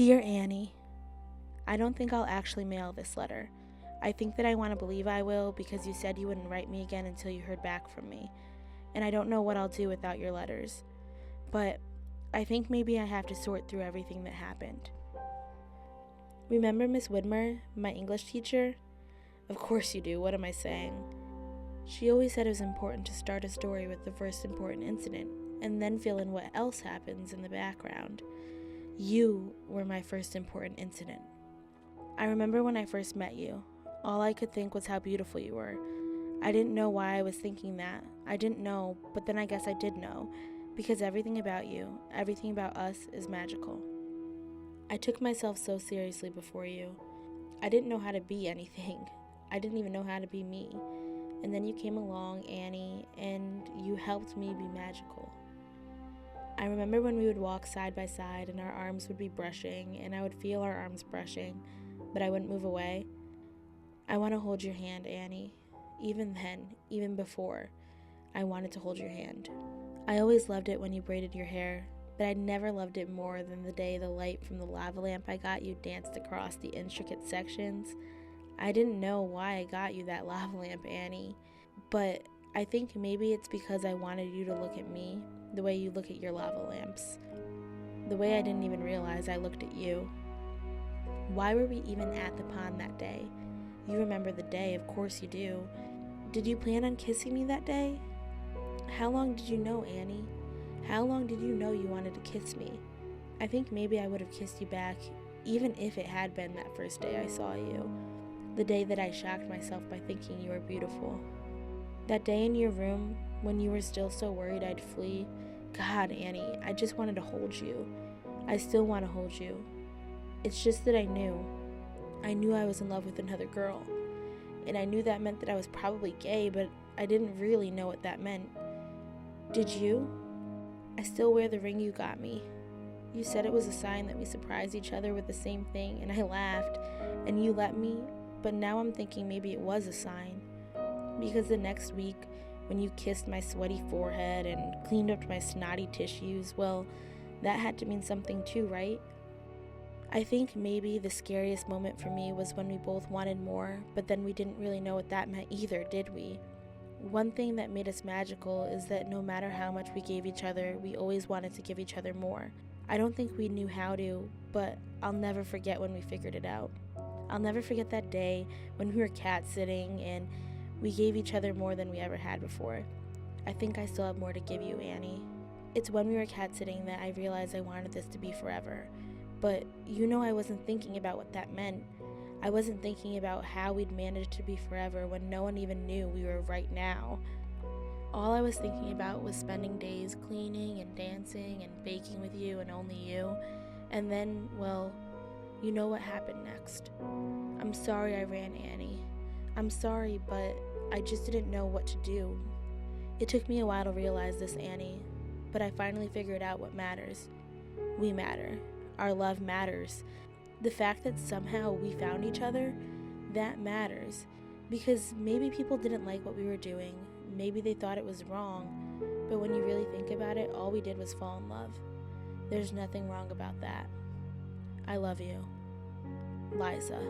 Dear Annie, I don't think I'll actually mail this letter. I think that I want to believe I will because you said you wouldn't write me again until you heard back from me, and I don't know what I'll do without your letters. But I think maybe I have to sort through everything that happened. Remember Miss Widmer, my English teacher? Of course you do, what am I saying? She always said it was important to start a story with the first important incident, and then fill in what else happens in the background. You were my first important incident. I remember when I first met you, all I could think was how beautiful you were. I didn't know why I was thinking that. I didn't know, but then I guess I did know, because everything about you, everything about us is magical. I took myself so seriously before you. I didn't know how to be anything. I didn't even know how to be me. And then you came along, Annie, and you helped me be magical. I remember when we would walk side by side and our arms would be brushing and I would feel our arms brushing, but I wouldn't move away. I want to hold your hand, Annie. Even then, even before, I wanted to hold your hand. I always loved it when you braided your hair, but I never loved it more than the day the light from the lava lamp I got you danced across the intricate sections. I didn't know why I got you that lava lamp, Annie, but I think maybe it's because I wanted you to look at me the way you look at your lava lamps. The way I didn't even realize I looked at you. Why were we even at the pond that day? You remember the day, of course you do. Did you plan on kissing me that day? How long did you know, Annie? How long did you know you wanted to kiss me? I think maybe I would have kissed you back, even if it had been that first day I saw you. The day that I shocked myself by thinking you were beautiful. That day in your room, when you were still so worried I'd flee. God, Annie, I just wanted to hold you. I still want to hold you. It's just that I knew I was in love with another girl. And I knew that meant that I was probably gay, but I didn't really know what that meant. Did you? I still wear the ring you got me. You said it was a sign that we surprised each other with the same thing, and I laughed, and you let me, but now I'm thinking maybe it was a sign. Because the next week, when you kissed my sweaty forehead and cleaned up my snotty tissues, well, that had to mean something too, right? I think maybe the scariest moment for me was when we both wanted more, but then we didn't really know what that meant either, did we? One thing that made us magical is that no matter how much we gave each other, we always wanted to give each other more. I don't think we knew how to, but I'll never forget when we figured it out. I'll never forget that day when we were cat sitting and we gave each other more than we ever had before. I think I still have more to give you, Annie. It's when we were cat sitting that I realized I wanted this to be forever. But you know I wasn't thinking about what that meant. I wasn't thinking about how we'd manage to be forever when no one even knew we were right now. All I was thinking about was spending days cleaning and dancing and baking with you and only you. And then, well, you know what happened next. I'm sorry I ran, Annie. I'm sorry, but I just didn't know what to do. It took me a while to realize this, Annie, but I finally figured out what matters. We matter. Our love matters. The fact that somehow we found each other, that matters. Because maybe people didn't like what we were doing. Maybe they thought it was wrong. But when you really think about it, all we did was fall in love. There's nothing wrong about that. I love you. Liza.